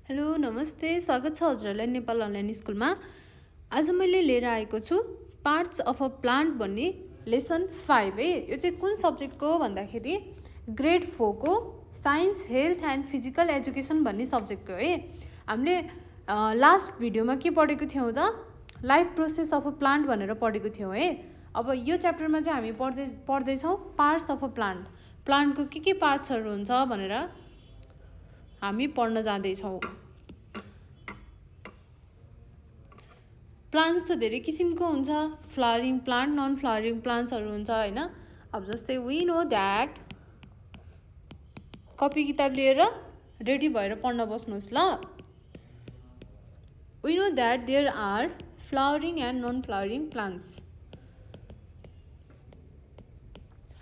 Hello नमस्ते स्वागत छ हजुरहरूलाई नेपाल अनलाइन स्कुलमा। आज मैले लिएर आएको छु पार्ट्स अफ अ प्लान्ट भन्ने लेसन 5 है। यो चाहिँ कुन सब्जेक्टको भन्दाखेरि ग्रेड 4 को science health and physical education भन्ने सब्जेक्टको है। हामीले लास्ट भिडियोमा के पढेको थियौँ त, life process of a plant भनेर पढेको थियौँ है। अब यो च्याप्टरमा चाहिँ हामी पढ्दैछौँ पार्ट्स अफ अ प्लान्ट। प्लान्टको के पार्ट्सहरू हुन्छ भनेर हामी पढ्न जाँदैछौँ। प्लान्ट्स त धेरै किसिमको हुन्छ, फ्लावरिङ प्लान्ट, नन फ्लावरिङ प्लान्ट्सहरू हुन्छ होइन। अब जस्तै वी नो द्याट, कपी किताब लिएर रेडी भएर पढ्न बस्नुहोस् ल। We know that there are flowering and non flowering plants.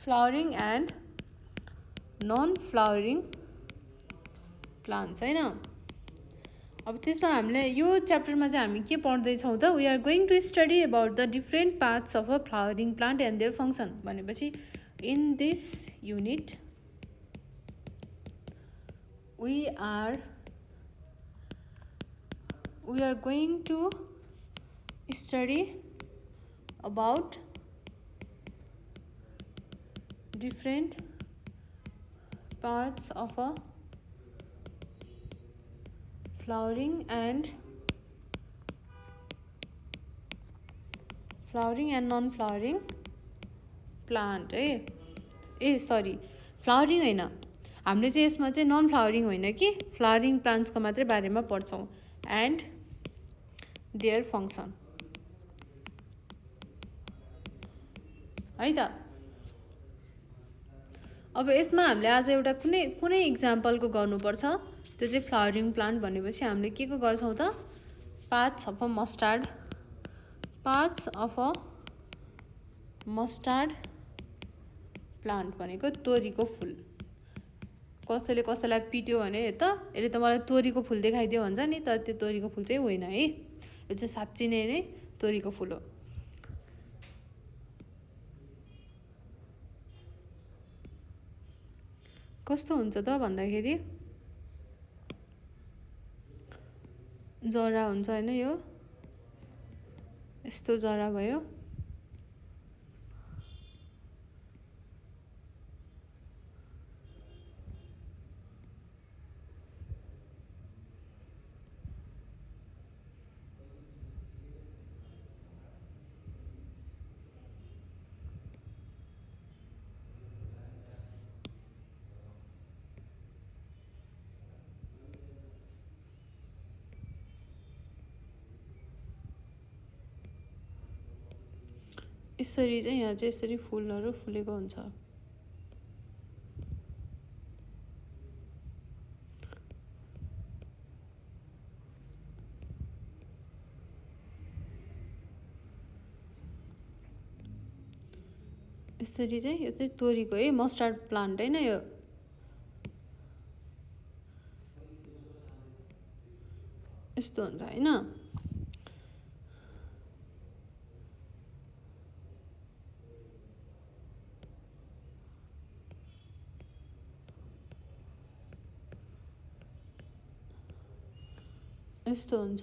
Flowering and non flowering plants होइन। अब त्यसमा हामीले यो च्याप्टरमा चाहिँ हामी के पढ्दैछौँ त, we are going to study about the different parts of a flowering plant and their function. भनेपछि in this unit we are going to study about different parts of a flowering and non-flowering plant sorry flowering होइन, हामीले चाहिँ यसमा चाहिँ non flowering होइन कि flowering प्लान्ट्सको मात्रै बारेमा पढ्छौँ। एन्ड देयर फङ्सन है त। अब यसमा हामीले आज एउटा कुनै इक्जाम्पलको गर्नुपर्छ। त्यो चाहिँ फ्लावरिङ प्लान्ट भनेपछि हामीले के को गर्छौँ त, parts of a mustard plant भनेको तोरीको फुल। कसैले कसैलाई पिट्यो भने त यसले त मलाई तोरीको फुल देखाइदियो भन्छ नि, तर त्यो तोरीको फुल चाहिँ होइन है। यो चाहिँ साँच्ची नै तोरीको फुल हो। कस्तो हुन्छ त भन्दाखेरि जरा हुन्छ होइन, यो यस्तो जरा भयो। यसरी चाहिँ यहाँ चाहिँ यसरी फुलहरू फुलेको हुन्छ। यसरी चाहिँ यो चाहिँ तोरीको है मस्टार्ड प्लान्ट होइन। यो यस्तो हुन्छ होइन। यस्तो हुन्छ।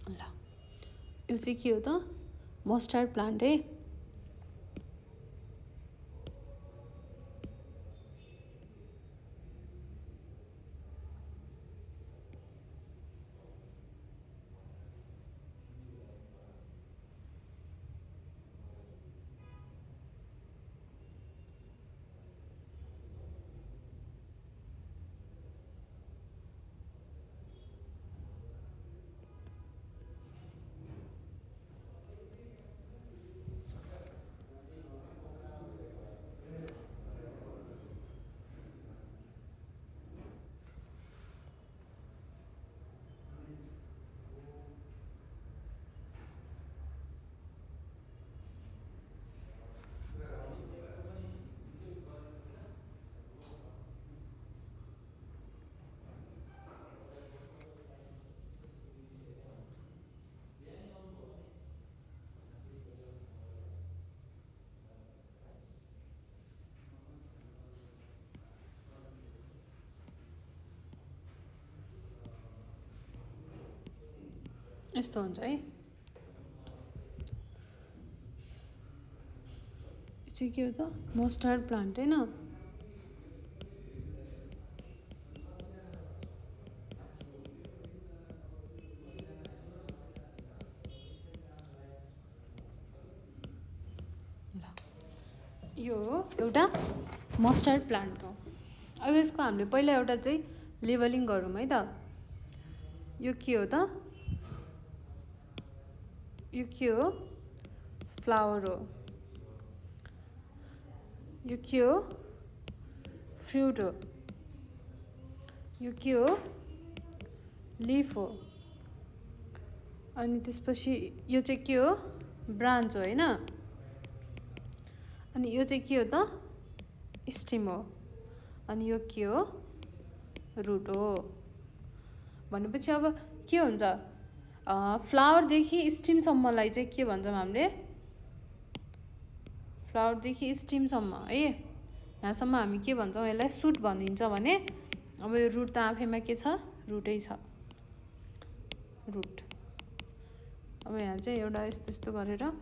ल यो चाहिँ के हो त, मस्टार्ड प्लान्ट है। यस्तो हुन्छ है। यो चाहिँ के हो त, मस्टर्ड प्लान्ट होइन। यो हो एउटा मस्टर्ड प्लान्टको। अब यसको हामीले पहिला एउटा चाहिँ लेबलिङ गरौँ है त। यो के हो त, यो के हो, फ्लावर हो। यो के हो, फ्रुट हो। यो के हो, लिफ हो। अनि त्यसपछि यो चाहिँ के हो, ब्रान्च हो होइन। अनि यो चाहिँ के हो त, स्टेम हो। अनि यो के हो, रुट हो। भनेपछि अब के हुन्छ, फ्लावरदेखि स्टिमसम्मलाई चाहिँ के भन्छौँ हामीले, फ्लावरदेखि स्टिमसम्म है, यहाँसम्म हामी के भन्छौँ, यसलाई सुट भनिन्छ भने अब यो रुट त आफैमा के छ, रुटै छ, रुट। अब यहाँ चाहिँ एउटा यस्तो यस्तो गरेर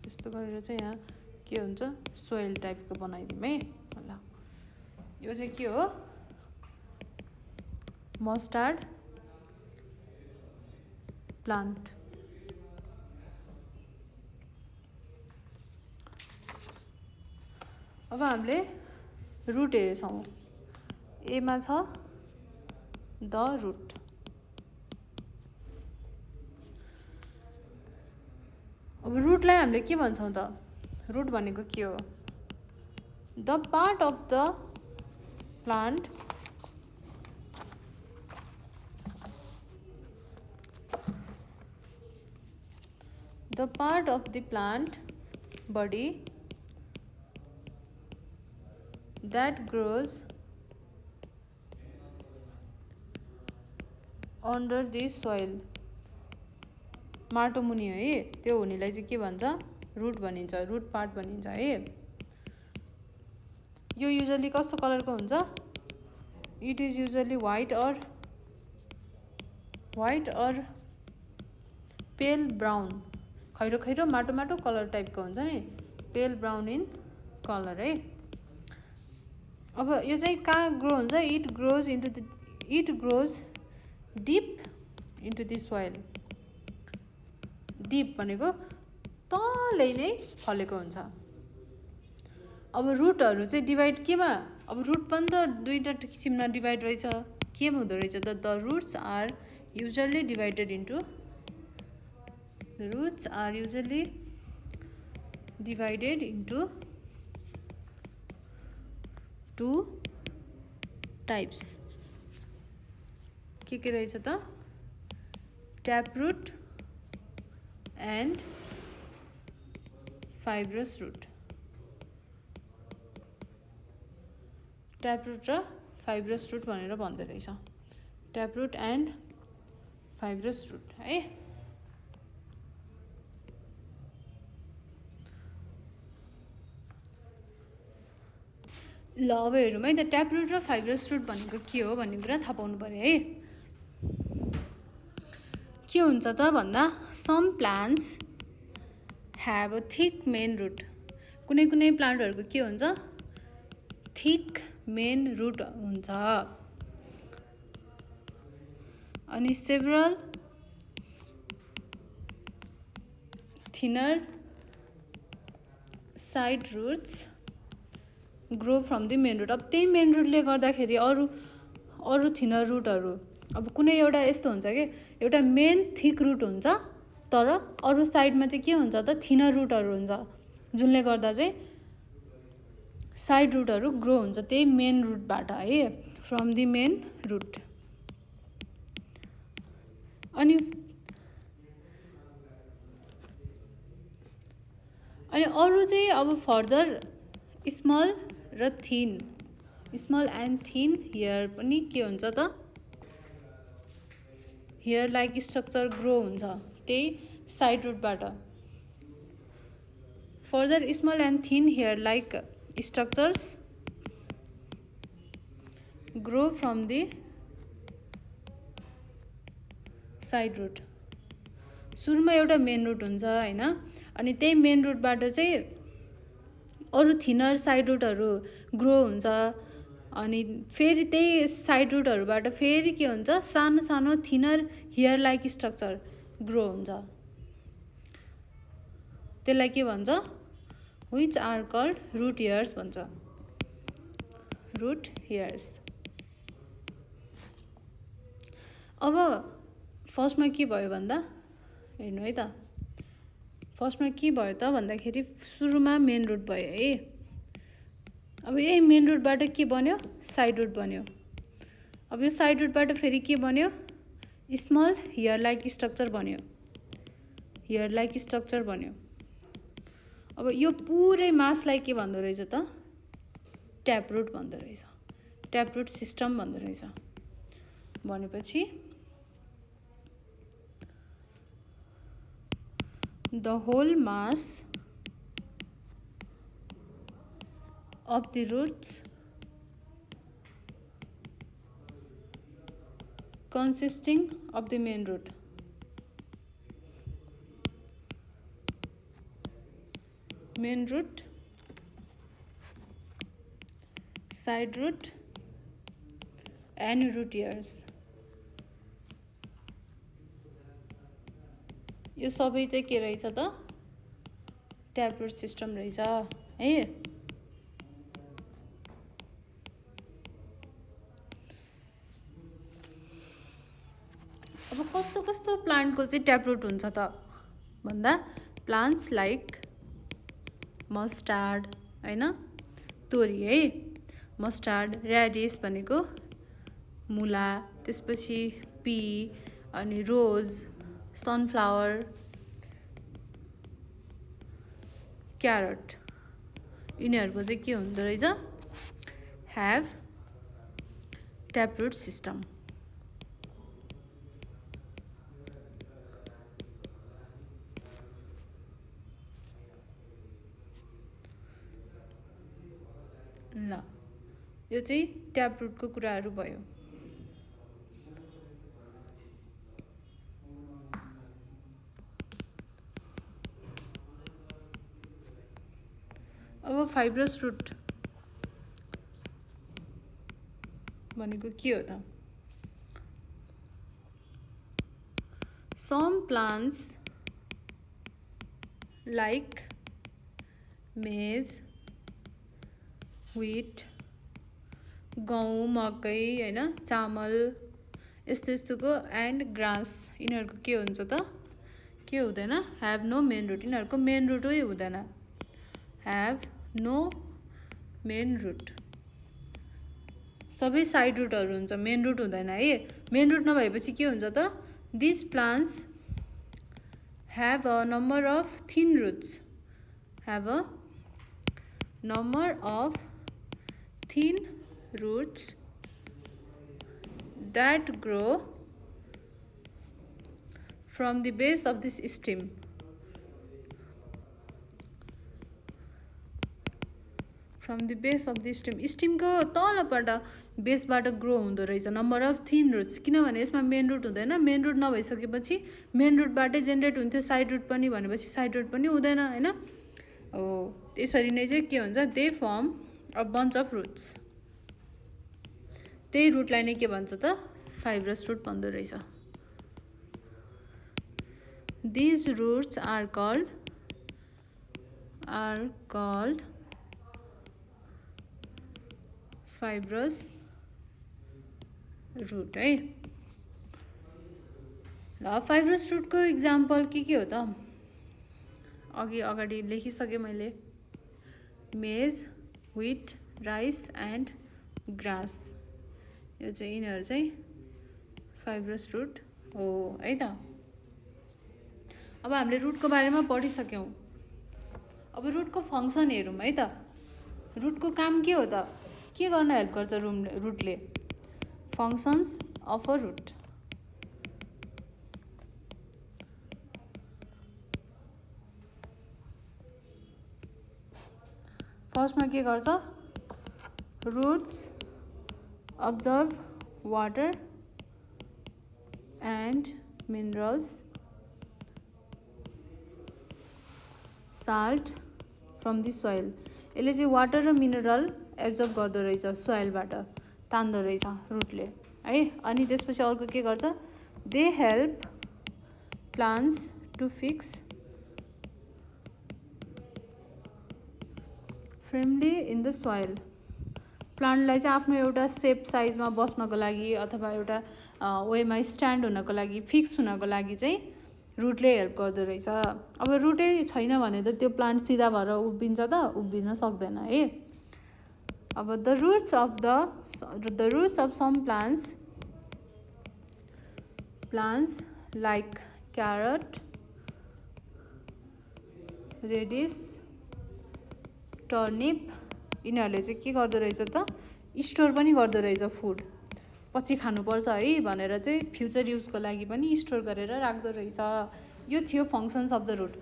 यस्तो गरेर चाहिँ यहाँ के हुन्छ, सोइल टाइपको बनाइदिउँ है। ल यो चाहिँ के हो, मस्टर्ड प्लान्ट। अब हामीले रुट हेर्छौँ, एमा छ द रुट। अब रुटलाई हामीले के भन्छौँ त, रुट भनेको के हो, the part of the plant body that grows under the soil। माटो मुनि है, त्यो हुनेलाई चाहिँ के भन्छ, रुट भनिन्छ, रुट पार्ट भनिन्छ है। यो युजली कस्तो कलरको हुन्छ, इट इज युजली व्हाइट और पेल ब्राउन, खैरो खैरो माटो माटो कलर टाइपको हुन्छ नि, पेल ब्राउन इन कलर है। अब यो चाहिँ कहाँ ग्रो हुन्छ, it grows deep into the soil. Deep भनेको तलै नै फलेको हुन्छ। अब रुटहरू चाहिँ डिभाइड केमा, अब रुट पनि त दुईवटा किसिममा डिभाइड रहेछ, केमा हुँदो रहेछ त, the roots are usually divided into, roots are usually divided into two types। के रहेछ त, tap root and fibrous root. Tap root र फाइब्रस रुट भनेर भन्दो रहेछ, tap root and fibrous root है। ल अब हेरौँ है त, ट्याप रुट र फाइब्रस रुट भनेको के हो भन्ने कुरा थाहा पाउनु पऱ्यो है। के हुन्छ त भन्दा, some plants have a thick main root. कुनै कुनै प्लान्टहरूको के हुन्छ, थिक मेन रुट हुन्छ। अनि several thinner side roots grow from the main root. अब त्यही मेन रुटले गर्दाखेरि अरू थिनर रुटहरू, अब कुनै एउटा यस्तो हुन्छ कि एउटा मेन थिक रुट हुन्छ, तर अरू साइडमा चाहिँ के हुन्छ त, थिनर रुटहरू हुन्छ, जुनले गर्दा चाहिँ साइड रुटहरू ग्रो हुन्छ त्यही मेन रुटबाट है, फ्रम द मेन रुट। अनि अरू चाहिँ अब फर्दर स्मल र थिन, स्मल एन्ड थिन हेयर पनि के हुन्छ त, हेयर लाइक स्ट्रक्चर ग्रो हुन्छ त्यही साइड रुटबाट। Further small and thin hair like structures grow from the side root. सुरुमा एउटा मेन रुट हुन्छ हैन, अनि त्यही मेन रुटबाट चाहिँ अरू थिनर साइड रुटहरू ग्रो हुन्छ, अनि फेरि त्यही साइड रुटहरूबाट फेरि के हुन्छ, सानो सानो thinner hair like structure grow हुन्छ। त्यसलाई के भन्छ, which are called root hairs भन्छ, रुट हेयर्स। अब फर्स्टमा के भयो भन्दा, हेर्नु है त, फर्स्टमा के भयो त भन्दाखेरि सुरुमा मेन रुट भयो है। अब यही मेन रुटबाट के बन्यो, साइड रुट बन्यो। अब यो साइड रुटबाट फेरि के बन्यो, स्मल हियर लाइक स्ट्रक्चर बन्यो, हियर लाइक स्ट्रक्चर बन्यो। अब यो पुरै मासलाई के भन्दो रहेछ त, ट्याप रुट भन्दो रहेछ, ट्याप रुट सिस्टम भन्दो रहेछ। भनेपछि the whole mass of the roots consisting of the main root, side root and root hairs, यो सबै चाहिँ के रहेछ त, ट्याप रुट सिस्टम रहेछ है। अब कस्तो कस्तो प्लान्टको चाहिँ ट्याप रुट हुन्छ त भन्दा, प्लान्ट्स लाइक मस्टार्ड हैन, तोरी है, मस्टार्ड, ऱ्याडिस भनेको मुला, त्यसपछि पी, अनि रोज, सनफ्लावर, क्यारट, यिनीहरूको चाहिँ के हुँदो रहेछ, ह्याभ ट्याप रुट सिस्टम। ल, यो चाहिँ ट्याप रुटको कुराहरू भयो। अब फाइब्रस रुट भनेको के हो त, सम प्लान्ट्स लाइक मेज, व्हिट, गहुँ, मकै हैन, चामल, यस्तो यस्तोको एन्ड ग्रास, यिनीहरूको के हुन्छ त, के हुँदैन, ह्याभ नो मेन रुट, यिनीहरूको मेन रुटै हुँदैन, ह्याभ नो मेन रुट। सबै साइड रुटहरू हुन्छ, मेन रुट हुँदैन है। मेन रुट नभएपछि के हुन्छ त, this plants have a number of thin roots, have a number of thin roots that grow from the base of this stem, from the base of the stem, स्टेमको तलबाट बेसबाट grow हुँदो रहेछ number of thin roots, किनभने यसमा main root हुँदैन। Main root नभइसकेपछि main रुटबाटै generate हुन्थ्यो side root पनि, भनेपछि side root पनि हुँदैन हैन। हो, त्यसरी नै चाहिँ के हुन्छ, they form a bunch of roots, त्यही रुटलाई नै के भन्छ त, फाइब्रस रुट भन्दो रहेछ। These roots are called fibrous root है। ल, फाइब्रस रुटको इक्जाम्पल के हो त, अगाडि लेखिसकेँ मैले, मेज, व्हिट, राइस एन्ड ग्रास, यो चाहिँ यिनीहरू चाहिँ फाइब्रस रुट हो है त। अब हामीले रुटको बारेमा पढिसक्यौँ। अब रुटको फङ्सन हेरौँ है त। रुटको काम के हो त, के गर्न हेल्प गर्छ रुटले, फङ्सन्स अफ अ रुट। फर्स्टमा के गर्छ, roots absorb water and minerals salt from the soil. यसले चाहिँ वाटर र मिनरल एब्जर्ब गर्दो रहेछ सोइलबाट, तान्दो रहेछ रुटले है। अनि त्यसपछि अर्को के गर्छ, they help plants to fix firmly in the soil. प्लान्टलाई चाहिँ आफ्नो एउटा सेप साइजमा बस्नको लागि अथवा एउटा वेमा स्ट्यान्ड हुनको लागि, फिक्स हुनको लागि चाहिँ रुटले हेल्प गर्दो रहेछ। अब रुटै छैन भने त त्यो प्लान्ट सिधा भएर उभिन्छ त, उभिन सक्दैन है। अब the roots of some plants like carrot, radish, turnip, यिनीहरूले चाहिँ के गर्दो रहेछ त, स्टोर पनि गर्दो रहेछ फुड, पछि खानुपर्छ है भनेर चाहिँ फ्युचर युजको लागि पनि स्टोर गरेर राख्दो रहेछ। यो थियो फङ्सन्स अफ द रुट।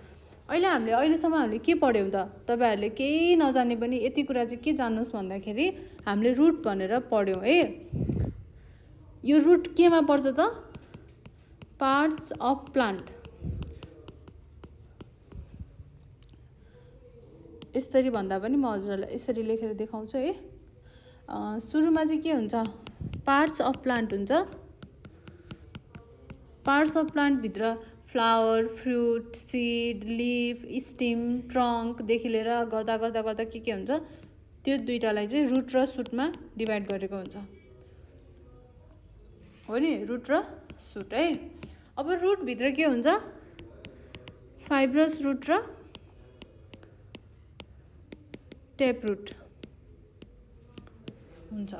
अहिलेसम्म हामीले के पढ्यौँ त, तपाईँहरूले केही नजाने पनि यति कुरा चाहिँ के जान्नुहोस् भन्दाखेरि हामीले रुट भनेर पढ्यौँ है। यो रुट केमा पर्छ त, पार्ट्स अफ प्लान्ट। यसरी भन्दा पनि म हजुरहरूलाई यसरी लेखेर देखाउँछु है। सुरुमा चाहिँ के हुन्छ, पार्ट्स अफ प्लान्ट हुन्छ। पार्ट्स अफ प्लान्टभित्र flower, fruit, seed, leaf, stem, ट्रङ्कदेखि लिएर गर्दा गर्दा गर्दा के हुन्छ, त्यो दुईटालाई चाहिँ रुट र सुटमा डिभाइड गरेको हुन्छ, हो नि, रुट र सुट है। अब रुटभित्र के हुन्छ, फाइब्रस रुट र टेप रुट हुन्छ।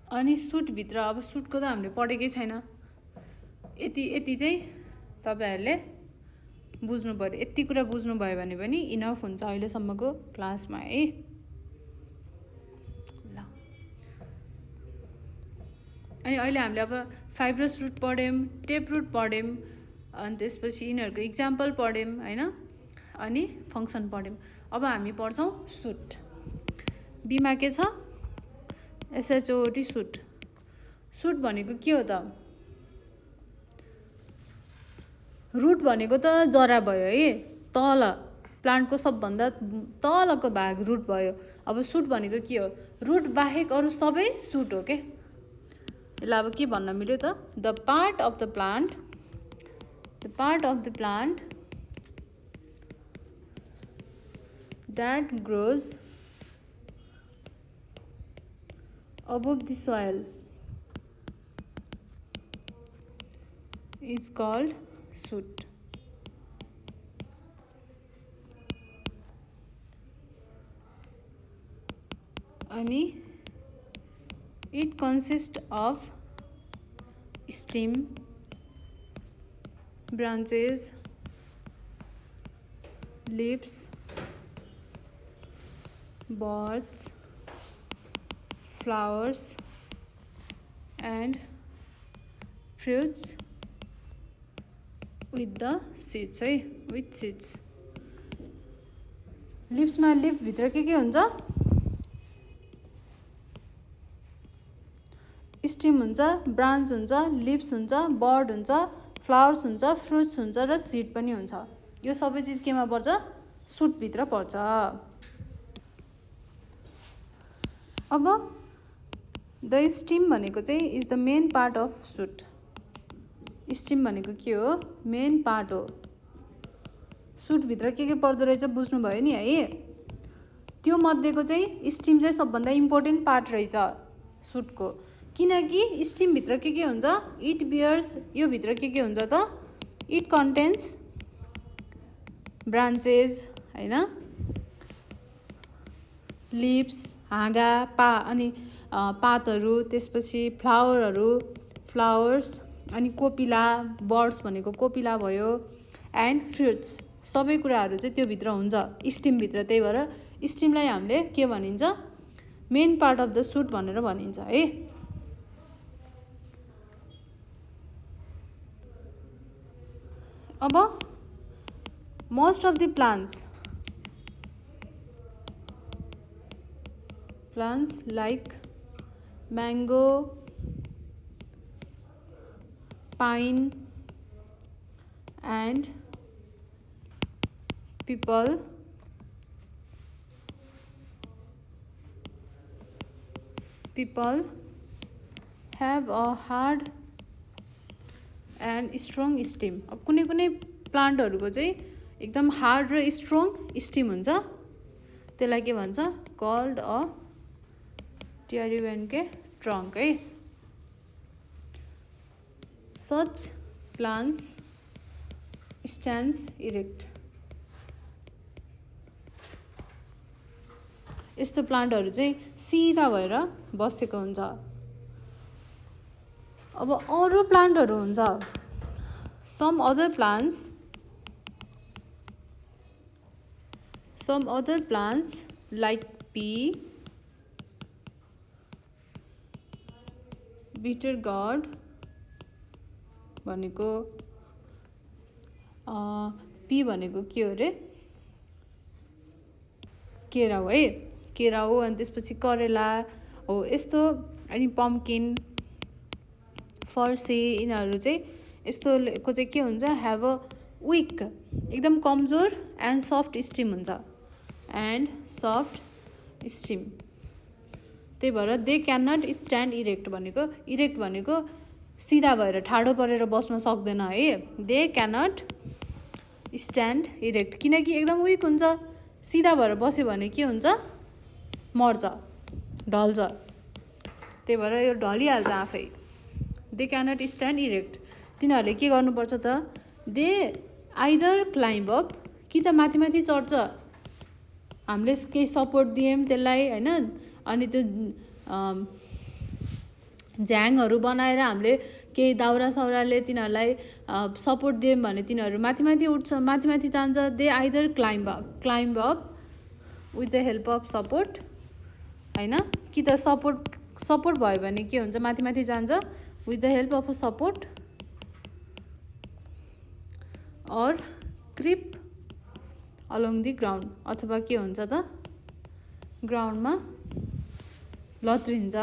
अनि सुटभित्र, अब सुटको त हामीले पढेकै छैन, यति चाहिँ तपाईँहरूले बुझ्नु पऱ्यो। यति कुरा बुझ्नुभयो भने पनि इनफ हुन्छ अहिलेसम्मको क्लासमा है। ल, अनि अहिले हामीले अब फाइब्रस रुट पढ्यौँ, टेप रुट पढ्यौँ, अनि त्यसपछि यिनीहरूको इक्जाम्पल पढ्यौँ होइन, अनि फङ्सन पढ्यौँ। अब हामी पढ्छौँ सुट। बीमा के छ, एसएचओटी सुट। सुट भनेको के हो त, रुट भनेको त जरा भयो है, तल प्लान्टको सबभन्दा तलको भाग रुट भयो। अब सुट भनेको के हो, रुट बाहेक अरू सबै सुट हो के। यसलाई अब के भन्न मिल्यो त, the part of the plant that grows above the soil is called shoot. Ani it consists of stem, branches, leaves, buds, flowers and fruits with the seeds है, with seeds. लिप्समा लिफभित्र के हुन्छ, स्टिम हुन्छ, ब्रान्च हुन्छ, lips हुन्छ, bird हुन्छ, flowers हुन्छ, fruits हुन्छ र सिड पनि हुन्छ। यो सबै चिज केमा पर्छ, सुटभित्र पर्छ। अब द स्टिम भनेको चाहिँ is the main part of shoot. Stem भनेको के हो, मेन पार्ट हो। सुटभित्र के पर्दो रहेछ बुझ्नुभयो नि है। त्यो मध्येको चाहिँ स्टिम चाहिँ सबभन्दा इम्पोर्टेन्ट पार्ट रहेछ सुटको, किनकि स्टिमभित्र के हुन्छ, इट बियर्स, यो भित्र के हुन्छ त, इट कन्टेन्स ब्रान्चेस होइन, लिप्स, हाँगा, अनि पातहरू, त्यसपछि फ्लावर्स अनि कोपिला, बर्ड्स भनेको कोपिला भयो, एन्ड फ्रुट्स, सबै कुराहरू चाहिँ त्यो भित्र हुन्छ स्टिमभित्र। त्यही भएर स्टिमलाई हामीले के भनिन्छ, main part of the shoot भनेर भनिन्छ है। अब most of the plants like mango, pine and peepal have a hard and strong stem. अब कुनै कुनै प्लान्टहरूको चाहिँ एकदम हार्ड र स्ट्रङ स्टेम हुन्छ, त्यसलाई के भन्छ, कल्ड अ टेरिवेन्के ट्रङ्क है. Such plants stands erect. यस्तो प्लान्टहरू चाहिँ सिधा भएर बसेको हुन्छ. अब अरू प्लान्टहरू हुन्छ, some other plants like pea, bitter gourd भनेको पी भनेको के हो रे, केरा हो है, केरा हो. अनि त्यसपछि करेला हो यस्तो. अनि पम्किन, फर्सी, यिनीहरू चाहिँ यस्तोको चाहिँ के हुन्छ, ह्याभ अ विक, एकदम कमजोर एन्ड सफ्ट स्टिम हुन्छ, एन्ड सफ्ट स्टिम. त्यही भएर they can not stand erect भनेको, इरेक्ट भनेको सिधा भएर ठाडो परेर बस्न सक्दैन है. They can not stand erect, किनकि एकदम विक हुन्छ. सिधा भएर बस्यो भने के हुन्छ, मर्छ, ढल्छ. त्यही भएर यो ढलिहाल्छ आफै. They can not stand erect. तिनीहरूले के गर्नुपर्छ त, दे आइदर क्लाइम्ब अप, कि त माथि माथि चढ्छ, हामीले केही सपोर्ट दियौँ त्यसलाई होइन, अनि त्यो झ्याङहरू बनाएर हामीले केही दाउरा साउराले तिनीहरूलाई सपोर्ट दियौँ भने तिनीहरू माथि माथि उठ्छ, माथि माथि जान्छ. They either climb up with the help of support होइन, कि त सपोर्ट भयो भने के हुन्छ, माथि माथि जान्छ with the help of a support, और क्रिप अलोङ दि ग्राउन्ड, अथवा के हुन्छ त, ग्राउन्डमा लत्रिन्छ.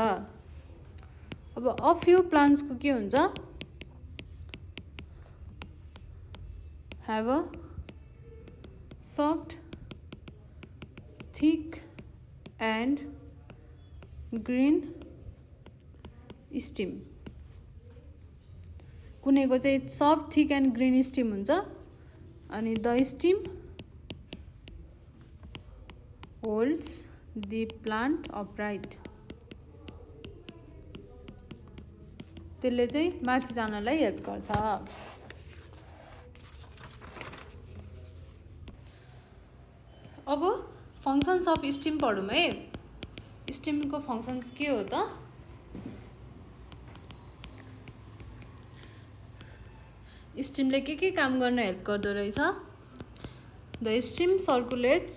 अब अ फ्यु प्लान्ट्सको के हुन्छ, have a soft, thick and green stem. कुनैको चाहिँ soft, thick and green stem हुन्छ. अनि the stem holds the plant upright. त्यसले चाहिँ माथि जानलाई हेल्प गर्छ. अब फङ्सन्स अफ स्टिम पढौँ है. स्टिमको फङ्सन्स के हो त, स्टिमले के काम गर्न हेल्प गर्दो रहेछ. The stem circulates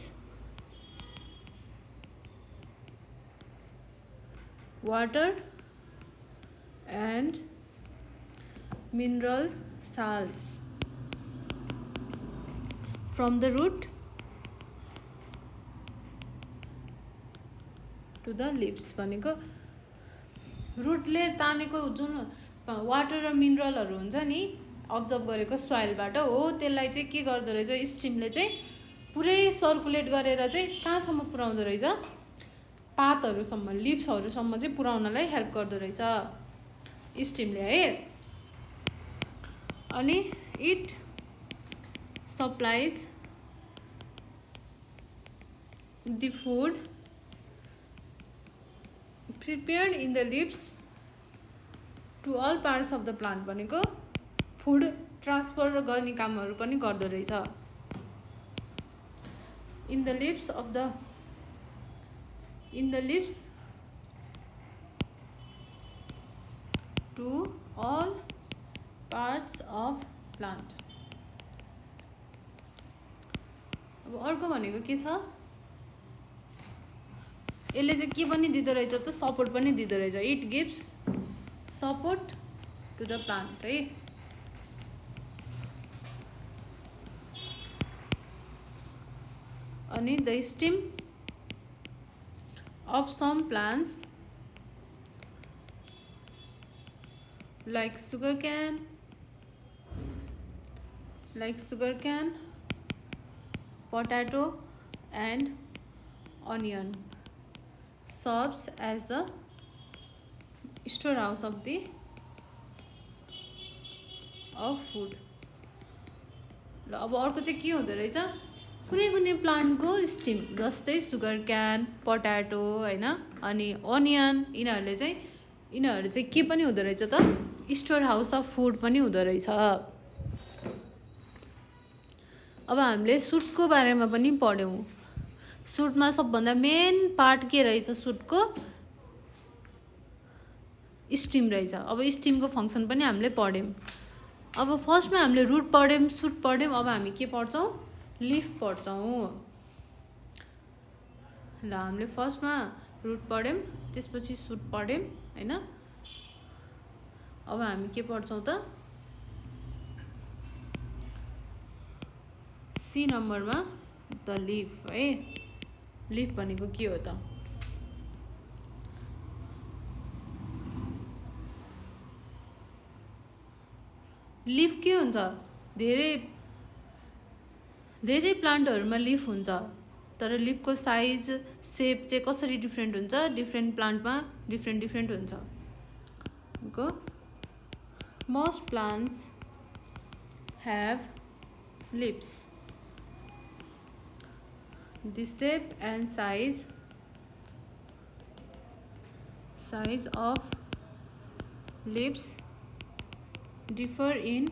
water and mineral salts from the root to the leaves. भनेको रुटले तानेको जुन वाटर र मिनरलहरू हुन्छ नि, अब्जर्भ गरेको सोइलबाट हो, त्यसलाई चाहिँ के गर्दो रहेछ, स्टिमले चाहिँ पुरै सर्कुलेट गरेर चाहिँ कहाँसम्म पुर्याउँदो रहेछ, पातहरूसम्म, लिप्सहरूसम्म चाहिँ पुर्याउनलाई हेल्प गर्दो रहेछ स्टिमले है. अनि it supplies the food prepared in the leaves to all parts of the plant. भनेको फुड ट्रान्सफर गर्ने कामहरू पनि गर्दो रहेछ. In the leaves to all parts of plant. अब अर्को भनेको के छ, यसले चाहिँ के पनि दिँदो रहेछ त, सपोर्ट पनि दिँदो रहेछ. It gives support to the plant है. अनि the stem of some plants like sugar cane, potato and onion serves as a storehouse of food. ल अब अर्को चाहिँ के हुँदो रहेछ, कुनै कुनै प्लान्टको स्टिम जस्तै सुगर क्यान, पोट्याटो होइन, अनि अनियन, यिनीहरू चाहिँ के पनि हुँदो रहेछ त, स्टोर हाउस अफ फुड पनि हुँदो रहेछ। अब हामीले सुटको बारेमा पनि पढ्यौँ। सुटमा सबभन्दा मेन पार्ट के रहेछ, सुटको स्टिम रहेछ। अब स्टिमको फङ्सन पनि हामीले पढ्यौँ। अब फर्स्टमा हामीले रुट पढ्यौँ, सुट पढ्यौँ, अब हामी के पढ्छौँ, लिफ पढ्छौँ। ल हामीले फर्स्टमा रुट पढ्यौँ, त्यसपछि सुट पढ्यौँ होइन। अब हामी के पढ्छौँ त, सी नम्बरमा द लिफ है। लिफ भनेको के हो त, लिफ के हुन्छ, धेरै प्लान्टहरूमा लिफ हुन्छ, तर लिफको साइज सेप चाहिँ कसरी डिफ्रेन्ट हुन्छ, डिफ्रेन्ट प्लान्टमा डिफ्रेन्ट हुन्छ। Most plants have leaves. The shape and size of leaves differ in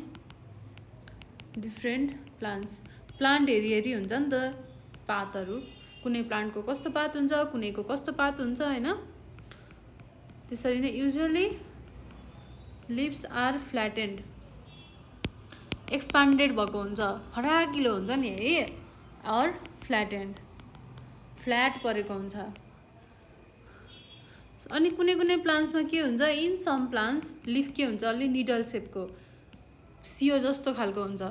different plants. Plant हेरी हुन्छ नि त पातहरू, कुनै प्लान्टको कस्तो पात हुन्छ, कुनैको कस्तो पात हुन्छ होइन। त्यसरी नै युजुअली लिप्स आर फ्ल्याटेन्ड, एक्सपान्डेड भएको हुन्छ, फराकिलो हुन्छ नि है, अर फ्ल्याटेन्ड, फ्ल्याट परेको हुन्छ। अनि कुनै कुनै प्लान्ट्समा के हुन्छ, इन सम प्लान्ट्स लिफ के हुन्छ, अलि निडल सेपको, सियो जस्तो खालको हुन्छ।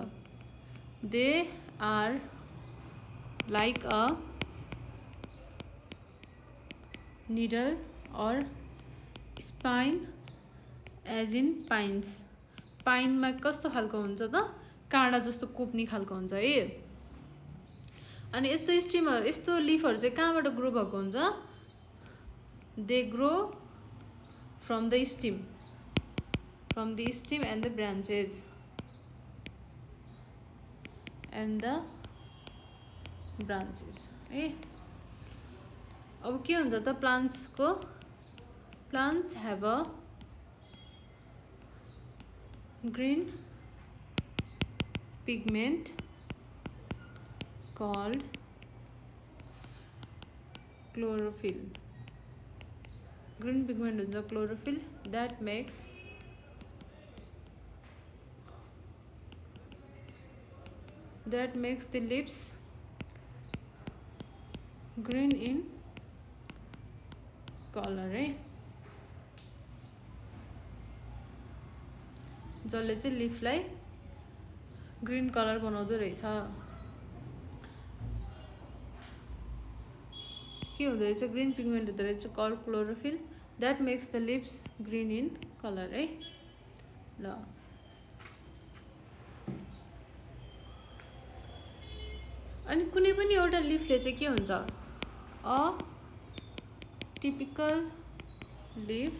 They are like a needle or spine as in pines. पाइनमा कस्तो खालको हुन्छ त, काँडा जस्तो कोप्नी खालको हुन्छ है। अनि यस्तो स्टिमहरू, यस्तो लिफहरू चाहिँ कहाँबाट ग्रो भएको हुन्छ, they grow from the steam and the branches है। अब के हुन्छ त, plants have a green pigment called chlorophyll. Green pigment is the chlorophyll that makes the leaves green in color है, जसले चाहिँ लिफलाई ग्रीन कलर बनाउँदो रहेछ। के हुँदो रहेछ, ग्रीन पिगमेन्ट हुँदो रहेछ called chlorophyll that makes the leaves green in colour है। ल अनि कुनै पनि एउटा लिफले चाहिँ के हुन्छ, a typical leaf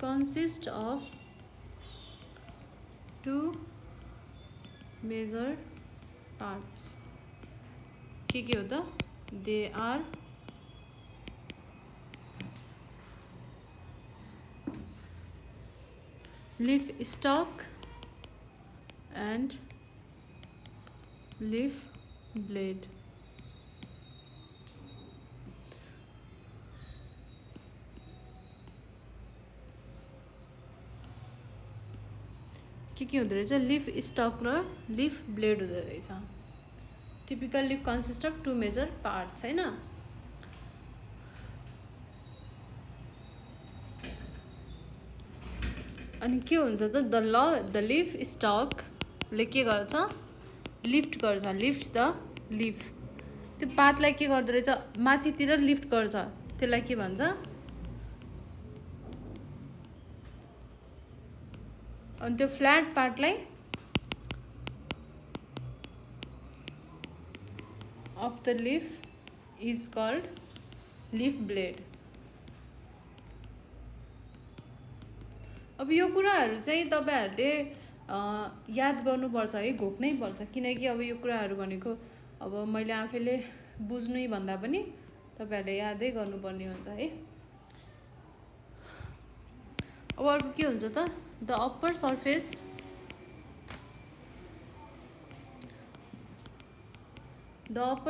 consist of two major parts. के हो त, they are leaf stalk and leaf blade. के हुँदो रहेछ, लिफ स्टक र लिफ ब्लेड हुँदो रहेछ। Typical leaf consist of two major parts हैन। अनि के हुन्छ त, द लिफ स्टकले के गर्छ, लिफ्ट द लिफ। त्यो पातलाई के गर्दो रहेछ, माथितिर लिफ्ट गर्छ, त्यसलाई के भन्छ, अनि त्यो flat पार्टलाई of the leaf is called leaf blade. अब यो कुराहरू चाहिँ तपाईहरुले याद गर्नुपर्छ है, घोक्नै पर्छ, किनकि अब यो कुराहरू भनेको अब मैले आफैले बुझ्नै भन्दा पनि तपाईहरुले यादै गर्नुपर्ने हुन्छ है। अब अर्को के हुन्छ त, the upper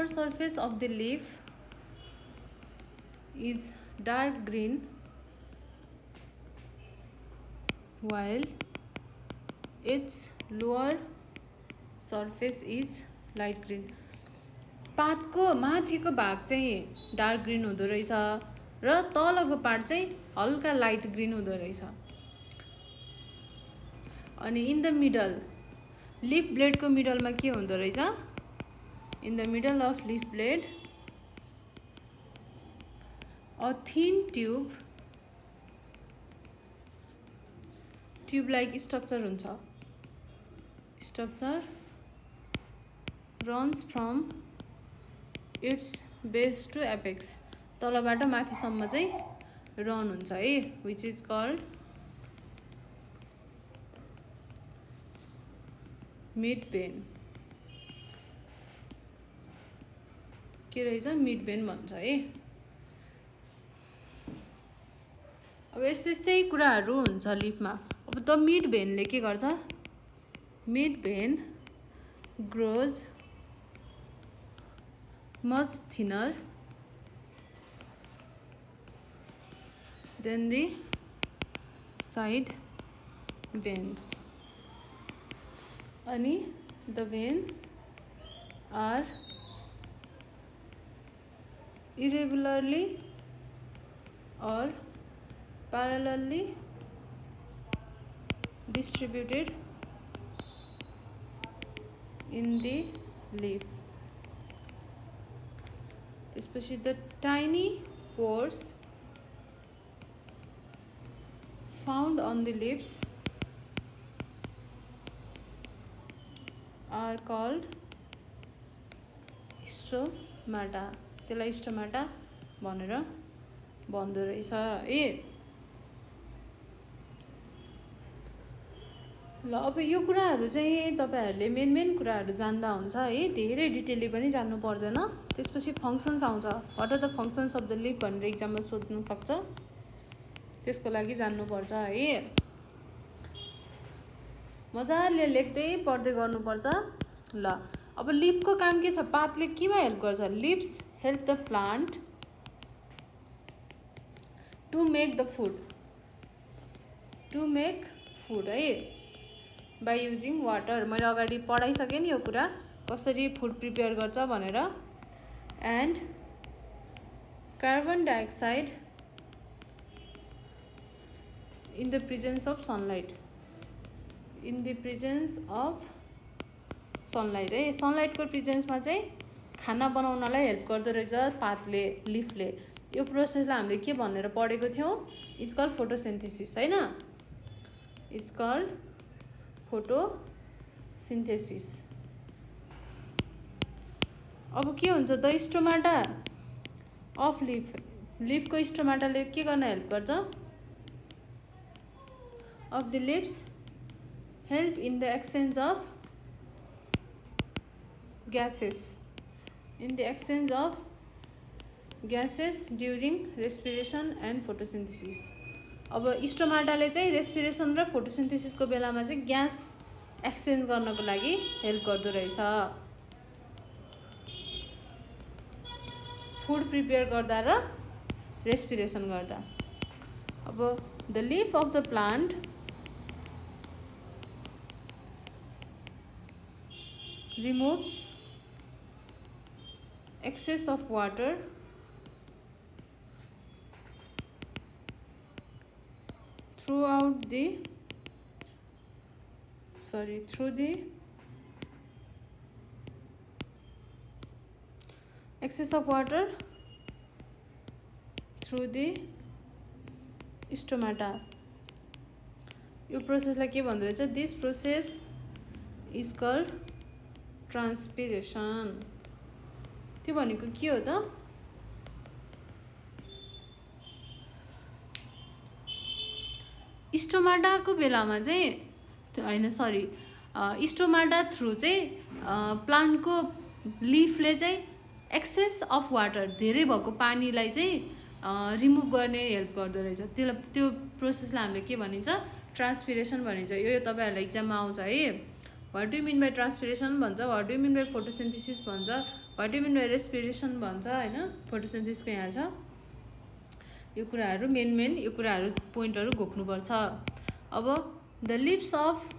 surface of the leaf is dark green while its lower surface is light green. पातको माथिको भाग चाहिँ डार्क ग्रीन हुँदो रहेछ र तलको पार्ट चाहिँ हल्का लाइट ग्रीन हुँदो रहेछ। अनि इन द मिडल, लिफ ब्लेडको मिडलमा के हुँदो रहेछ? In the middle of leaf blade, a thin tube-like structure हुन्छ। Structure runs from its base to apex. तलबाट माथिसम्म चाहिँ रन हुन्छ है, which is called mid-vein. के रहेछ? मिड भेन भन्छ है। अब यस्तै कुराहरू हुन्छ लिफमा। अब द मिड भेनले के गर्छ? Mid vein grows much thinner than the side veins. अनि the vein are irregularly or parallelly distributed in the leaf. Especially the tiny pores found on the leaves are called stomata. त्यसलाई stomata भनेर भन्दो रहेछ है। ल अब यो कुराहरू चाहिँ तपाईहरुले मेन कुराहरू जान्दा हुन्छ है, धेरै डिटेलली पनि जान्नु पर्दैन। त्यसपछि फंक्शन्स आउँछ। What are the functions of the leaf भनेर एक्जाममा सोध्न सक्छ, त्यसको लागि जान्नु पर्छ है। मजाले लेख्दै पढ्दै गर्नुपर्छ। ल अब लिफको काम के छ? पातले केमा हेल्प गर्छ? Leaves help the plant to make the food. To make food है, by using water. मैले अगाडि पढाइसकेँ नि यो कुरा, कसरी फुड प्रिपेयर गर्छ भनेर। and carbon dioxide in the presence of sunlight. In the presence of sunlight है, सनलाइटको प्रेजेन्समा चाहिँ खाना बनाउनलाई हेल्प गर्दो रहेछ पातले, लिफले। यो प्रोसेसलाई हामीले के भनेर पढेको थियौं? इट्स कल्ड फोटोसिन्थेसिस हैन? It's called photosynthesis. अब के हुन्छ? द स्टोमाटा अफ लिफ, लिफको स्टोमाटाले के गर्न हेल्प गर्छ? Of the leaves help in the exchange of gases. In the exchange of gases during respiration and photosynthesis. अब स्टोमाटाले चाहिँ रेस्पिरेसन र फोटोसिन्थेसिसको बेलामा चाहिँ ग्यास एक्सचेन्ज गर्नको लागि हेल्प गर्दो रहेछ, फुड प्रिपेयर गर्दा र रेस्पिरेसन गर्दा। अब the leaf of the plant removes excess of water through the excess of water through the stomata यो प्रोसेसलाई के भन्दो रहेछ, this process is called transpiration. त्यो भनेको के हो त, स्टोमाटाको बेलामा चाहिँ होइन सरी स्टोमाटा थ्रु चाहिँ प्लान्टको लिफले चाहिँ एक्सेस अफ वाटर धेरै भएको पानीलाई चाहिँ रिमुभ गर्ने हेल्प गर्दो रहेछ। त्यो प्रोसेसलाई हामीले के भनिन्छ, ट्रान्सपिरेसन भनिन्छ। यो तपाईँहरूलाई इक्जाममा आउँछ है। What do mean by transpiration भन्छ, what do mean by photosynthesis भन्छ, what do mean by respiration भन्छ होइन। फोटोसिन्थेसिसको यहाँ छ यो कुराहरू, मेन यो कुराहरू पोइन्टहरू घोक्नुपर्छ। अब the leaves of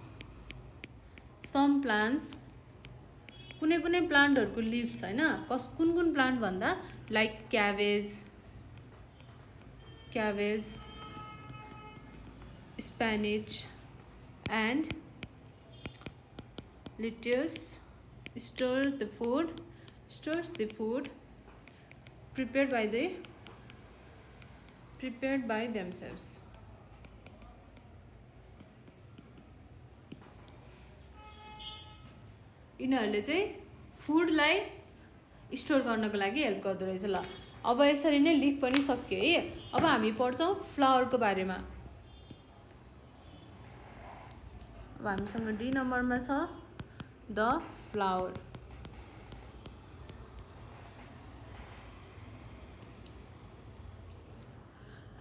some plants, कुनै कुनै प्लान्टहरूको लिप्स होइन, कुन प्लान्ट भन्दा like cabbage, spinach and lettuce stores the food prepared by themselves. यिनीहरूले चाहिँ फुडलाई स्टोर गर्नको लागि हेल्प गर्दो रहेछ। ल अब यसरी नै लिफ पनि सक्यो है। अब हामी पढ्छौँ फ्लावरको बारेमा। अब हामीसँग डी नम्बरमा छ द फ्लावर।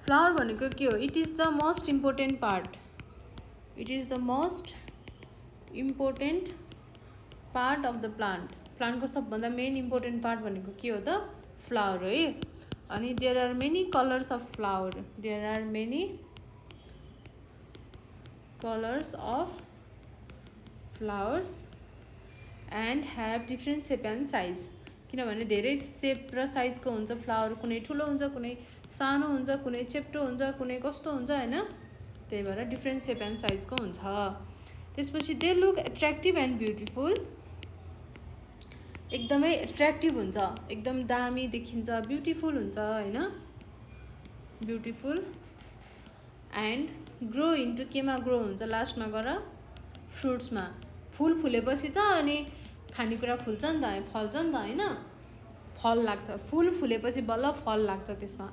फ्लावर भनेको के हो, it is the most important part, it is the most important part of the प्लान्टको सबभन्दा मेन इम्पोर्टेन्ट पार्ट भनेको के हो त, फ्लावर हो है। अनि there are many colours of flower, there are many colours of flowers and have different shape and size. किनभने धेरै सेप र साइजको हुन्छ फ्लावर, कुनै ठुलो हुन्छ, कुनै सानो हुन्छ, कुनै चेप्टो हुन्छ, कुनै कस्तो हुन्छ होइन। त्यही भएर डिफ्रेन्ट सेप एन्ड साइजको हुन्छ। त्यसपछि they look attractive and beautiful, एकदमै एट्र्याक्टिभ हुन्छ, एकदम दामी देखिन्छ, ब्युटिफुल हुन्छ होइन, ब्युटिफुल। एन्ड ग्रो इन्टु केमा ग्रो हुन्छ लास्टमा गएर, फ्रुट्समा। फुल फुलेपछि त अनि खानेकुरा फुल्छ नि त, फल्छ नि त होइन, फल लाग्छ। फुल फुलेपछि बल्ल फल लाग्छ त्यसमा।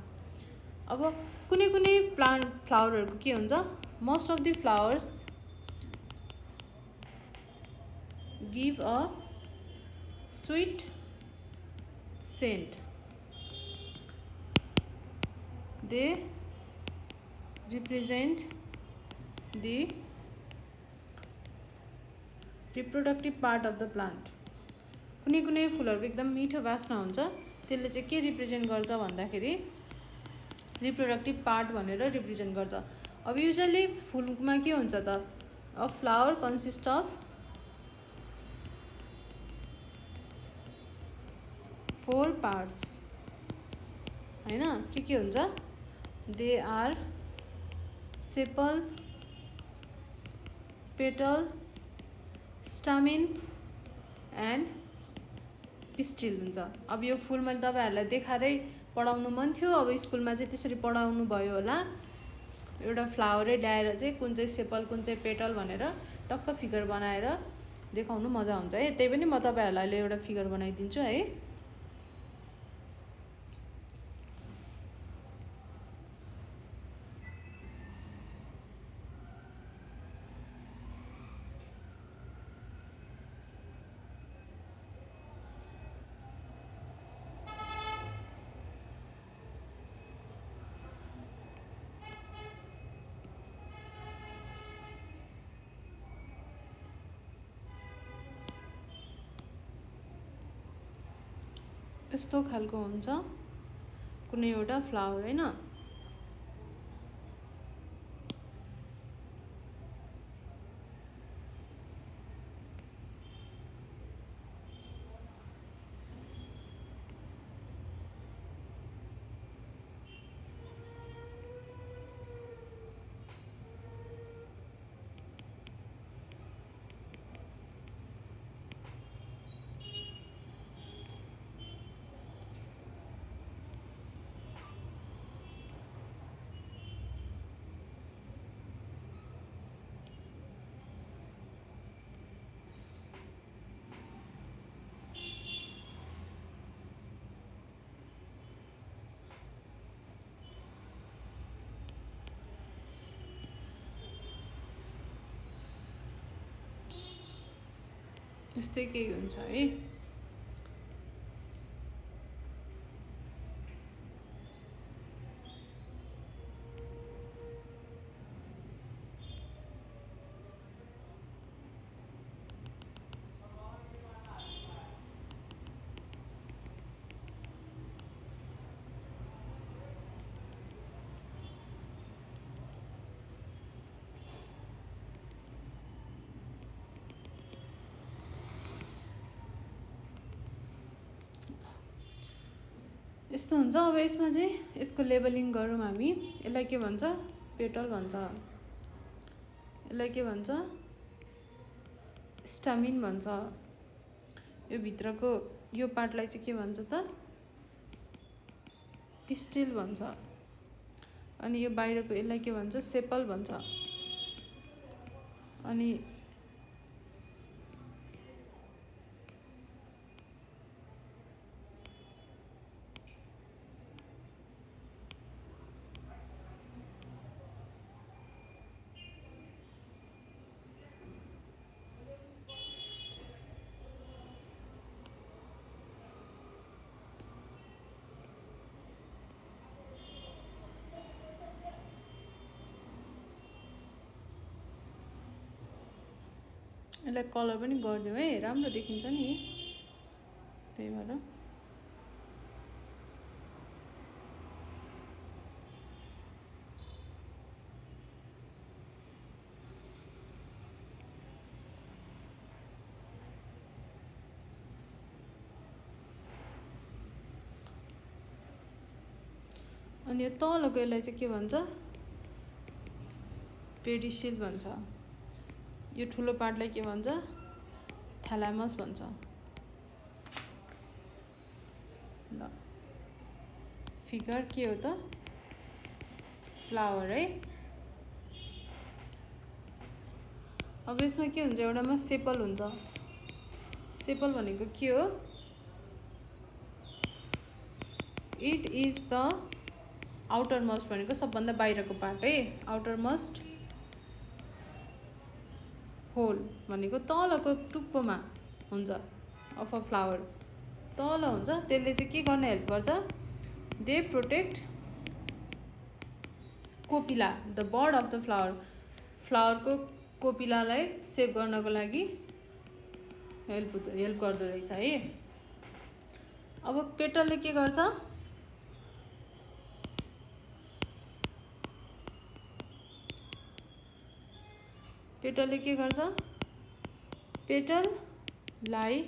अब कुनै कुनै फ्लावरहरूको के हुन्छ, most of the flowers give a sweet scent, they represent the reproductive part of the plant. कुनै कुनै फुलहरूको एकदम मिठो वासना हुन्छ, त्यसले चाहिँ के रिप्रेजेन्ट गर्छ भन्दाखेरि रिप्रोडक्टिभ पार्ट भनेर रिप्रेजेन्ट गर्छ। अब युजली फुलमा के हुन्छ त, a flower consist of 4 parts होइन। के हुन्छ, they are sepal, petal, stamen and pistil हुन्छ। अब यो फुल मैले तपाईँहरूलाई देखाएरै पढाउनु मन थियो, अब स्कुलमा चाहिँ त्यसरी पढाउनु भयो होला। एउटा फ्लावरै ल्याएर चाहिँ कुन चाहिँ सेपल कुन चाहिँ पेटल भनेर टक्क फिगर बनाएर देखाउनु मजा हुन्छ है। त्यही पनि म तपाईँहरूलाई अहिले एउटा फिगर बनाइदिन्छु है। यस्तो खालको हुन्छ कुनै एउटा फ्लावर होइन। यस्तै केही हुन्छ है। यस्तो हुन्छ। अब यसमा चाहिँ यसको लेबलिङ गरौँ हामी। यसलाई के भन्छ? पेटल भन्छ। यसलाई के भन्छ? स्टामिन भन्छ। यो भित्रको यो पार्टलाई चाहिँ के भन्छ त? पिस्टिल भन्छ। अनि यो बाहिरको यसलाई के भन्छ? सेपल भन्छ। अनि यसलाई कलर पनि गरिदिउँ है, राम्रो देखिन्छ नि। त्यही भएर अनि यो तलको यसलाई चाहिँ के भन्छ? पेडिसिल भन्छ। यो ठुलो पार्टलाई के भन्छ? थ्यालामस भन्छ। ल फिगर के हो त? फ्लावर है। अब यसमा के हुन्छ? एउटामा सेपल हुन्छ। सेपल भनेको के हो? It is the outer most भनेको सबभन्दा बाहिरको पार्ट है। आउटर मोस्ट होल भनेको तलको टुप्पोमा हुन्छ अफ अ फ्लावर, तल हुन्छ। त्यसले चाहिँ के गर्न हेल्प गर्छ? दे प्रोटेक्ट कोपिला, the bud of the flower. फ्लावरको कोपिलालाई सेभ गर्नको लागि हेल्प गर्दो रहेछ है। अब पेटलले के गर्छ? पेटलले के गर्छ? पेटल लाई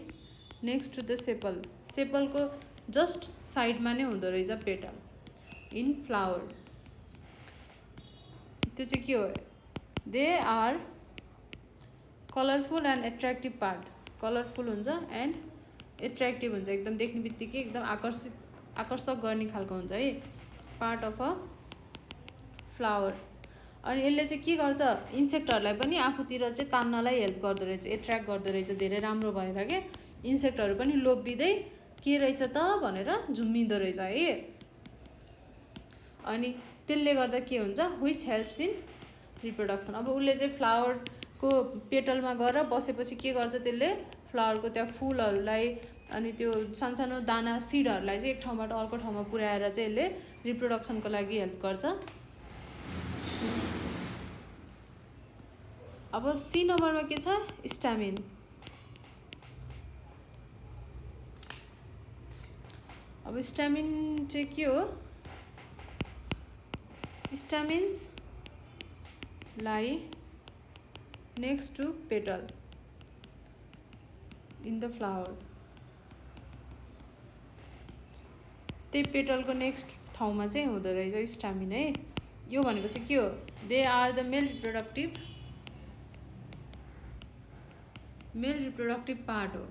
नेक्स्ट टु द सेपल। सेपलको जस्ट साइडमा नै हुँदो रहेछ पेटल इन फ्लावर। त्यो चाहिँ के हो? They are colourful and attractive part. Colourful हुन्छ एन्ड एट्र्याक्टिभ हुन्छ, एकदम देख्ने बित्तिकै एकदम आकर्षक गर्ने खालको हुन्छ है, पार्ट अफ अ फ्लावर। अनि यसले चाहिँ के गर्छ? इन्सेक्टहरूलाई पनि आफूतिर चाहिँ तान्नलाई हेल्प गर्दो रहेछ, एट्र्याक्ट गर्दो रहेछ। धेरै राम्रो भएर के इन्सेक्टहरू पनि लोभिँदै के रहेछ त भनेर झुम्मिँदो रहेछ है। अनि त्यसले गर्दा के हुन्छ? Which helps in reproduction. अब उसले चाहिँ फ्लावरको पेटलमा गएर बसेपछि के गर्छ? त्यसले फ्लावरको त्यहाँ फुलहरूलाई अनि त्यो सानसानो दाना सिडहरूलाई चाहिँ एक ठाउँबाट अर्को ठाउँमा पुर्याएर चाहिँ यसले रिप्रोडक्सनको लागि हेल्प गर्छ। अब सी नम्बरमा के छ? स्टामिन। अब स्टामिन चाहिँ के हो? स्टामिन्स लाई next to petal in the flower. त्यही पेटलको नेक्स्ट ठाउँमा चाहिँ हुँदो रहेछ स्टामिन है। यो भनेको चाहिँ के हो? They are the male reproductive part हो,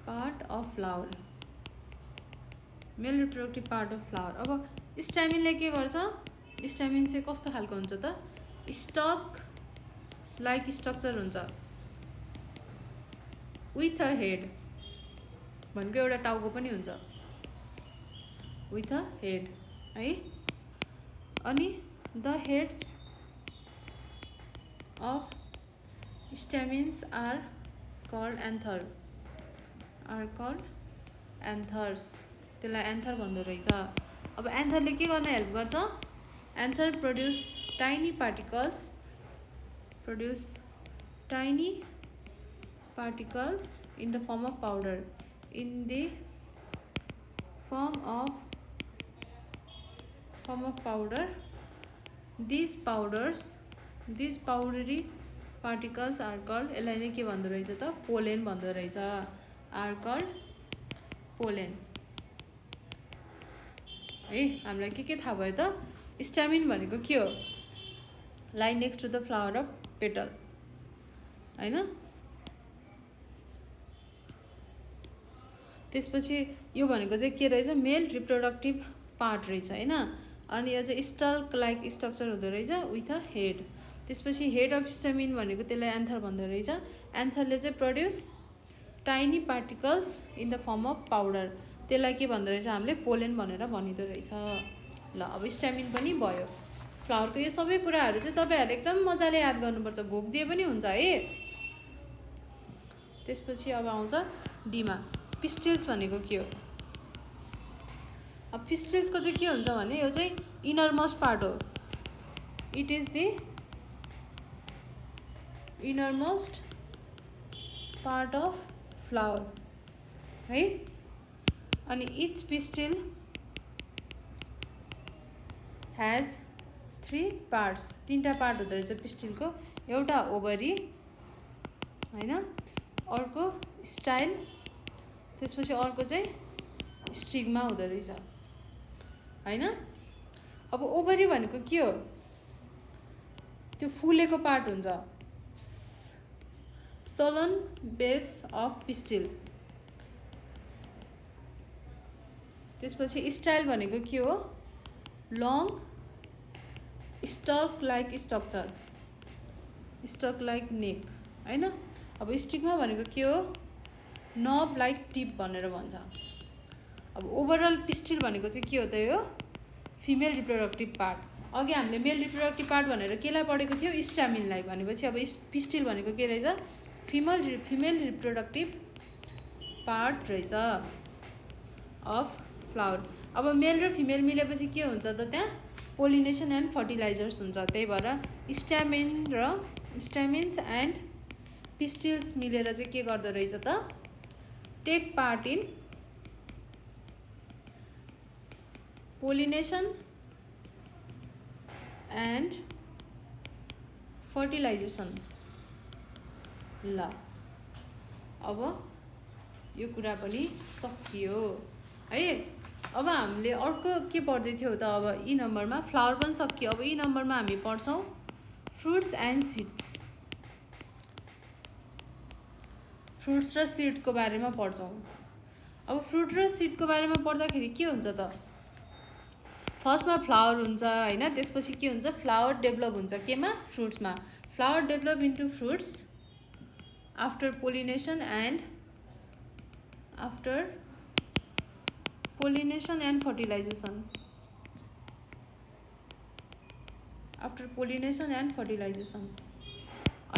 part of flower, male reproductive part of flower. अब स्टामिनले के गर्छ? स्टामिन चाहिँ कस्तो खालको हुन्छ त? स्टक लाइक स्ट्रक्चर हुन्छ विथ अ हेड भनेको एउटा टाउको पनि हुन्छ, विथ अ हेड है। अनि the heads of stamens are called anther are called anthers, त्यसलाई एन्थर भन्दो रहेछ। अब एन्थरले के गर्न हेल्प गर्छ? Anther produce tiny particles in the form of powder, these powdery particles are called, यसलाई नै के भन्दो रहेछ त? पोलेन भन्दो रहेछ। आर कल्ड पोलेन है। हामीलाई के थाहा भयो त? स्ट्यामिन भनेको के हो? लाई next to the flower of petal हैन। त्यसपछि यो भनेको चाहिँ के रहेछ? मेल रिप्रोडक्टिभ पार्ट रहेछ हैन। अनि यो चाहिँ स्टल्क लाइक स्ट्रक्चर हुँदो रहेछ विथ अ हेड। त्यसपछि हेड अफ स्टेमिन भनेको त्यसलाई एन्थर भन्दो रहेछ। एन्थरले चाहिँ produce tiny particles in the form of powder, त्यसलाई के भन्दो रहेछ? हामीले पोलेन भनेर भनिदो रहेछ। ल अब स्टेमिन पनि भयो। फ्लावरको यो सबै कुराहरू चाहिँ तपाईहरुले एकदम मजाले याद गर्नुपर्छ, घोक्दिए पनि हुन्छ है। त्यसपछि अब आउँछ डीमा, पिस्टिल्स भनेको के हो? अब पिस्टिल्सको चाहिँ के हुन्छ भने यो चाहिँ इनरमोस्ट पार्ट हो। It is the innermost part of flower है। अनि इच पिस्टिल हैज 3 पार्ट्स, 3टा पार्ट हुँदो रहेछ पिस्टिलको। एउटा ओभरी हैन, अर्को स्टाइल, त्यसपछि अर्को चाहिँ स्टिग्मा हुँदो रहेछ हैन। अब ओभरी भनेको के हो? त्यो फुलेको पार्ट हुन्छ, स्टोलन बेस अफ पिस्टिल। त्यसपछि स्टाइल भनेको के हो? Long stalk like structure, stalk like neck हैन। अब स्टिग्मा भनेको के हो? नब लाइक टिप भनेर भन्छ। अब ओभरअल पिस्टिल भनेको चाहिँ के हो त? यो फिमेल रिप्रोडक्टिभ पार्ट। अघि हामीले मेल रिप्रोडक्टिभ पार्ट भनेर केलाई पढेको थियो? स्ट्यामिनलाई। भनेपछि अब पिस्टिल भनेको के रहेछ? फिमेल रिप्रोडक्टिभ पार्ट रहेछ अफ फ्लावर। अब मेल र फिमेल मिलेपछि के हुन्छ त? त्यहाँ पोलिनेसन एन्ड फर्टिलाइजर्स हुन्छ। त्यही भएर स्ट्यामिन्स एन्ड पिस्टिल्स मिलेर चाहिँ के गर्दो रहेछ त? Take part in pollination and fertilisation. ल अब यो कुरा पनि सकियो है। अब हामीले अर्को के पढ्दै थियौ त? अब ई नम्बरमा फ्लावर पनि सकियो। अब ई नम्बरमा हामी पढ्छौँ फ्रुट्स एन्ड सिड्स। फ्रुट्स र सिडको बारेमा पढ्छौँ। अब फ्रुट र सिडको बारेमा पढ्दाखेरि के हुन्छ त? फर्स्टमा फ्लावर हुन्छ हैन, त्यसपछि के हुन्छ? फ्लावर डेभलप हुन्छ केमा? फ्रुट्समा। Flower develop into fruits after pollination and fertilisation. After pollination and fertilisation.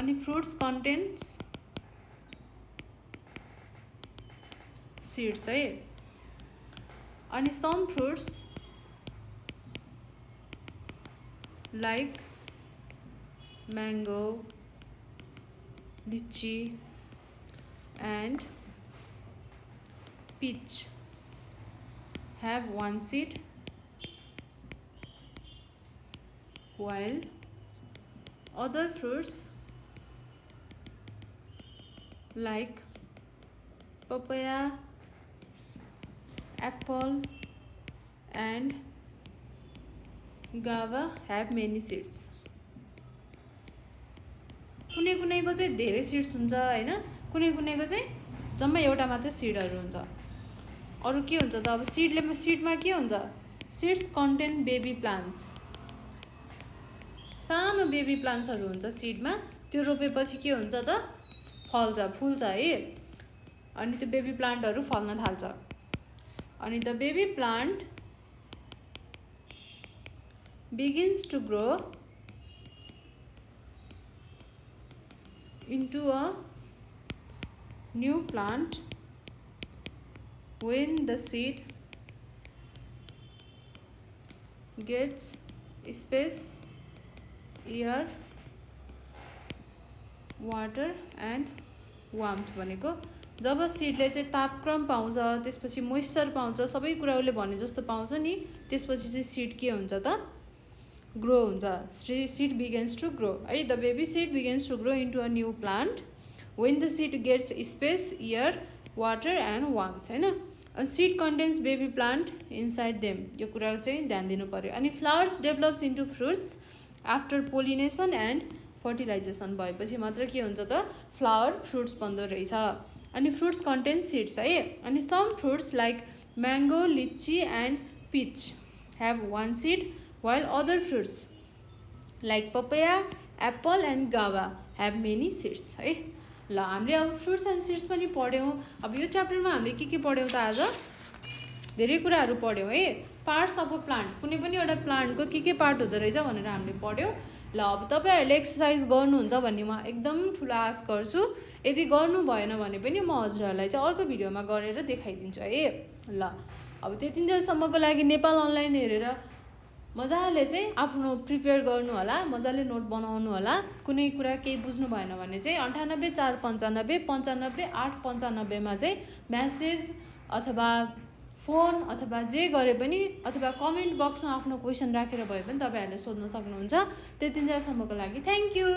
अनि फ्रुट्स कन्टेन्ट्स सीड्स है। अनि some fruits like mango, litchi and peach have one seed, while other fruits like papaya, apple and guava have many seeds. कुनै कुनैको चाहिँ धेरै seeds हुन्छ हैन, कुनै कुनैको चाहिँ जम्मै एउटा मात्र सिडहरू हुन्छ। अरु के हुन्छ त? अब सिडमा के हुन्छ? सिड्स कन्टेन बेबी प्लान्ट्स, सानो बेबी प्लान्ट्सहरू हुन्छ सिडमा। त्यो रोपेपछि के हुन्छ त? फल्छ, फुल्छ है। अनि त्यो बेबी प्लान्टहरू फल्न थाल्छ। अनि the baby plant begins to grow into a new plant when the seed gets space, air, water and warmth भनेको जब सिडले चाहिँ तापक्रम पाउँछ, त्यसपछि मोइस्चर पाउँछ, सबै कुरा उसले भने जस्तो पाउँछ नि, त्यसपछि चाहिँ सिड के हुन्छ त, ग्रो हुन्छ. सिड बिगिन्स टु ग्रो है. The baby seed begins to grow into a new plant when the seed gets space, air, water and warmth होइन. Seed contains baby plant inside them, यो कुरा चाहिँ ध्यान दिनु पऱ्यो. अनि flowers develops into fruits after pollination and fertilisation भएपछि मात्र के हुन्छ त, फ्लावर फ्रुट्स बन्दो रहेछ. अनि फ्रुट्स कन्टेन्स सिड्स है. अनि some fruits like mango, lychee and peach have one seed while other fruits like papaya, apple and guava have many seeds है. ल हामीले अब फ्रुट्स एन्ड सिड्स पनि पढ्यौँ. अब यो च्याप्टरमा हामीले के पढ्यौँ त, आज धेरै कुराहरू पढ्यौँ है. पार्ट्स अफ अ प्लान्ट, कुनै पनि एउटा प्लान्टको के पार्ट हुँदो रहेछ भनेर हामीले पढ्यौँ. ल अब तपाईँहरूले एक्सर्साइज गर्नुहुन्छ भन्ने म एकदम ठुलो आश गर्छु. यदि गर्नु भएन भने पनि म हजुरहरूलाई चाहिँ अर्को भिडियोमा गरेर देखाइदिन्छु है. ल अब त्यतिन्जेलसम्मको लागि नेपाल अनलाइन हेरेर मजाले चाहिँ आफ्नो प्रिपेयर गर्नु होला, मजाले नोट बनाउनु होला. कुनै कुरा केही बुझ्नु भएन भने चाहिँ 98 495 95 895 मा चाहिँ म्यासेज अथवा फोन अथवा जे गरे पनि, अथवा कमेन्ट बक्समा आफ्नो क्वेसन राखेर भए पनि तपाईँहरूले सोध्न सक्नुहुन्छ. त्यतिन्जेलसम्मको लागि थ्याङ्क यू.